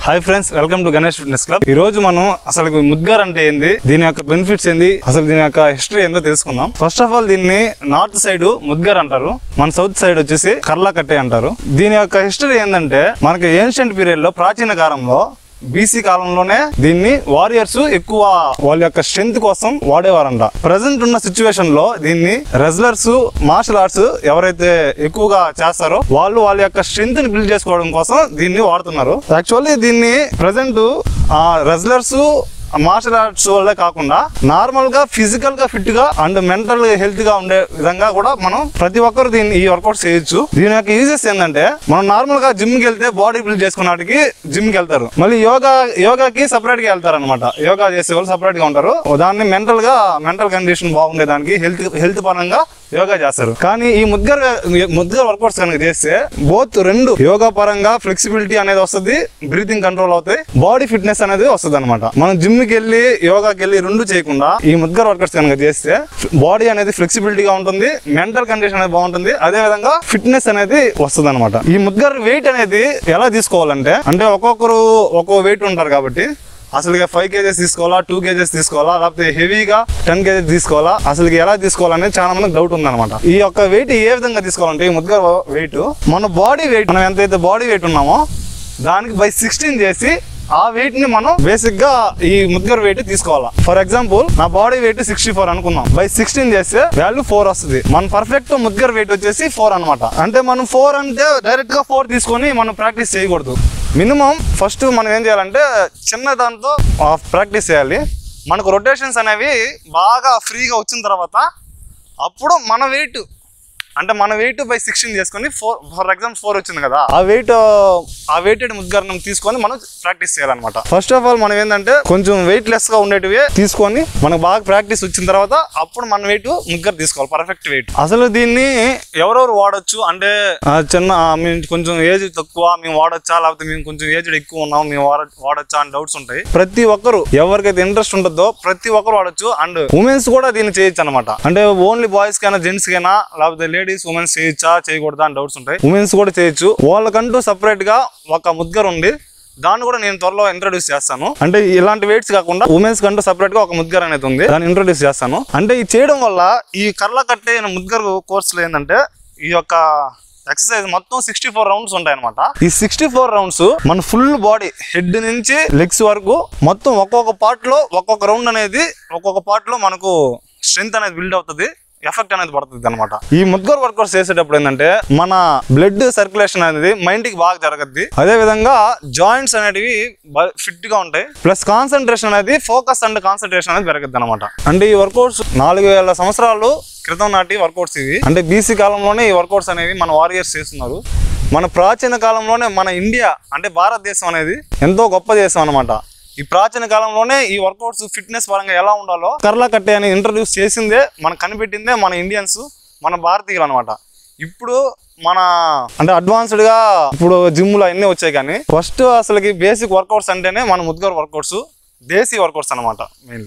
Hi friends, welcome to Ganesh fitness club. ఈ రోజు మనం అసలు ముద్గర్ అంటే ఏంది, దీని యొక్క బెనిఫిట్స్ ఏంది, అసలు దీని యొక్క హిస్టరీ ఏందో తెలుసుకుందాం. ఫస్ట్ ఆఫ్ ఆల్ దీన్ని నార్త్ సైడ్ ముద్గర్ అంటారు, మన సౌత్ సైడ్ వచ్చేసి కర్లా కట్టే అంటారు. దీని యొక్క హిస్టరీ ఏంటంటే మనకి ఏన్షియంట్ పీరియడ్ లో ప్రాచీన కాలంలో బీసీ కాలంలోనే దీన్ని వారియర్స్ ఎక్కువ వాళ్ళ యొక్క స్ట్రెంత్ కోసం వాడేవారంట. ప్రజెంట్ ఉన్న సిచ్యువేషన్ లో దీన్ని రెజ్లర్స్, మార్షల్ ఆర్ట్స్ ఎవరైతే ఎక్కువగా చేస్తారో వాళ్ళు వాళ్ళ యొక్క స్ట్రెంత్ ని బిల్డ్ చేసుకోవడం కోసం దీన్ని వాడుతున్నారు. యాక్చువల్లీ దీన్ని ప్రజెంట్ రెజ్లర్స్, మార్షల్ ఆర్ట్స్ వల్లే కాకుండా నార్మల్ గా ఫిజికల్ గా ఫిట్ గా అండ్ మెంటల్ హెల్త్ గా ఉండే విధంగా కూడా మనం ప్రతి ఒక్కరు దీన్ని ఈ వర్కౌట్ చేయొచ్చు. దీని యొక్క యూజెస్ ఏంటంటే మనం నార్మల్ గా జిమ్ కి వెళ్తే బాడీ బిల్డ్ చేసుకున్నటికి జిమ్ కి వెళ్తారు, మళ్ళీ యోగాకి సపరేట్ గా వెళ్తారు అనమాట. యోగా చేసే వాళ్ళు సపరేట్ గా ఉంటారు. దాన్ని మెంటల్ కండిషన్ బాగుండే దానికి హెల్త్ పరంగా యోగా చేస్తారు. కానీ ఈ ముద్గర్ వర్కౌట్స్ కనుక చేస్తే రెండు యోగా పరంగా ఫ్లెక్సిబిలిటీ అనేది వస్తుంది, బ్రీతింగ్ కంట్రోల్ అవుతాయి, బాడీ ఫిట్నెస్ అనేది వస్తుంది అనమాట. మనం జిమ్ కి వెళ్ళి యోగాకి వెళ్ళి రెండు చేయకుండా ఈ ముద్గర్ వర్కౌట్స్ కనుక చేస్తే బాడీ అనేది ఫ్లెక్సిబిలిటీగా ఉంటుంది, మెంటల్ కండిషన్ అనేది బాగుంటుంది, అదే విధంగా ఫిట్నెస్ అనేది వస్తుంది అనమాట. ఈ ముద్గర్ వెయిట్ అనేది ఎలా తీసుకోవాలంటే ఒక్కొక్కరు ఒక్కో వెయిట్ ఉంటారు కాబట్టి అసలు 5 kgs తీసుకోవాలా, 2 kgs తీసుకోవాలా, లేకపోతే హెవీగా 10 kgs తీసుకోవాలా, అసలు ఎలా తీసుకోవాలనేది చాలా మందికి డౌట్ ఉందన్నమాట. ఈ యొక్క వెయిట్ ఏ విధంగా తీసుకోవాలంటే ఈ ముద్గర్ వెయిట్ మన బాడీ వెయిట్, మనం ఎంతైతే బాడీ వెయిట్ ఉన్నామో దానికి by 16 చేసి ఆ వెయిట్ ని మనం బేసిక్ గా ఈ ముద్గర్ వెయిట్ తీసుకోవాలా. ఫర్ ఎగ్జాంపుల్ నా బాడీ వెయిట్ 64 అనుకున్నాం, by 16 చేస్తే వాల్యూ 4 వస్తుంది. మన పర్ఫెక్ట్ ముద్గర్ వెయిట్ వచ్చేసి 4 అనమాట. అంటే మనం 4 అంటే డైరెక్ట్ గా 4 తీసుకొని మనం ప్రాక్టీస్ చేయకూడదు. మినిమం ఫస్ట్ మనం ఏం చేయాలంటే చిన్న దాంతో ప్రాక్టీస్ చేయాలి. మనకు రొటేషన్స్ అనేవి బాగా ఫ్రీగా వచ్చిన తర్వాత అప్పుడు మన వెయిట్ by 16 చేసుకొని ఫర్ ఎగ్జాంపుల్ 4 వచ్చింది కదా, ఆ వెయిటెడ్ ముద్గర్నం తీసుకొని మనం ప్రాక్టీస్ చేయాలన్నమాట. ఫస్ట్ ఆఫ్ ఆల్ మనం ఏంటంటే కొంచెం వెయిట్ లెస్ గా ఉండేటివి తీసుకొని మనకు బాగా ప్రాక్టీస్ వచ్చిన తర్వాత అప్పుడు మన వెయిట్ ముద్గర్ తీసుకోవాలి, పర్ఫెక్ట్ వెయిట్. అసలు దీన్ని ఎవరెవరు వాడచ్చు అంటే మేము కొంచెం ఏజ్ తక్కువ మేము వాడచ్చా, లేకపోతే మేము కొంచెం ఏజ్ ఎక్కువ ఉన్నాం మేము వాడచ్చా అని డౌట్స్ ఉంటాయి. ప్రతి ఒక్కరు ఎవరికైతే ఇంట్రెస్ట్ ఉంటుందో ప్రతి ఒక్కరు వాడచ్చు. అండ్ ఉమెన్స్ కూడా దీన్ని చేయొచ్చు అనమాట. అంటే ఓన్లీ బాయ్స్ కైనా జెంట్స్ కైనా లేకపోతే ఉమెన్స్ చేయొచ్చా చేయకూడదా అని డౌట్స్ ఉంటాయి. ఉమెన్స్ కూడా చేయొచ్చు. వాళ్ళకంటూ సపరేట్ గా ఒక ముద్గర్ ఉంది, దాన్ని కూడా నేను త్వరలో ఇంట్రొడ్యూస్ చేస్తాను. అంటే ఇలాంటి వెయిట్స్ కాకుండా ఉమెన్స్ కంటూ సపరేట్ గా ఒక ముద్గర్ అనేది ఉంది, దాన్ని ఇంట్రొడ్యూస్ చేస్తాను. అంటే ఇది చేయడం వల్ల ఈ కర్ల కట్టే ముద్గర్ కోర్సులో ఏంటంటే ఈ యొక్క ఎక్సర్సైజ్ మొత్తం 64 రౌండ్స్ ఉంటాయి అనమాట. ఈ 64 రౌండ్స్ మన ఫుల్ బాడీ హెడ్ నుంచి లెగ్స్ వరకు మొత్తం ఒక్కొక్క పార్ట్ లో మనకు స్ట్రెంగ్త్ అనేది బిల్డ్ అవుతుంది, ఎఫెక్ట్ అనేది పడుతుంది అనమాట. ఈ ముద్గర్ వర్కౌట్స్ చేసేటప్పుడు ఏంటంటే మన బ్లడ్ సర్క్యులేషన్ అనేది మైండ్ కి బాగా జరగద్ది, అదే విధంగా జాయింట్స్ అనేటివి ఫిట్ గా ఉంటాయి, ప్లస్ కాన్సన్ట్రేషన్ అనేది ఫోకస్ అండ్ కాన్సన్ట్రేషన్ అనేది పెరగద్ది అనమాట. అంటే ఈ వర్కౌట్స్ 4000 సంవత్సరాలు క్రితం నాటి వర్కౌట్స్ ఇవి. అంటే బీసీ కాలంలోనే ఈ వర్కౌట్స్ అనేవి మన వారియర్స్ చేస్తున్నారు. మన ప్రాచీన కాలంలోనే మన ఇండియా అంటే భారతదేశం అనేది ఎంతో గొప్ప దేశం అనమాట. ఈ ప్రాచీన కాలంలోనే ఈ వర్కౌట్స్ ఫిట్నెస్ పరంగా ఎలా ఉండాలో కర్లా కట్టే అని ఇంట్రడ్యూస్ చేసిందే, మనకు కనిపెట్టిందే మన ఇండియన్స్, మన భారతీయులు అనమాట. ఇప్పుడు మన అంటే అడ్వాన్స్డ్ గా ఇప్పుడు జిమ్లు అన్నీ వచ్చాయి, కానీ ఫస్ట్ అసలుకి బేసిక్ వర్కౌట్స్ అంటేనే మన ముద్గర్ వర్కౌట్స్, దేశీ వర్కౌట్స్ అనమాట మెయిన్.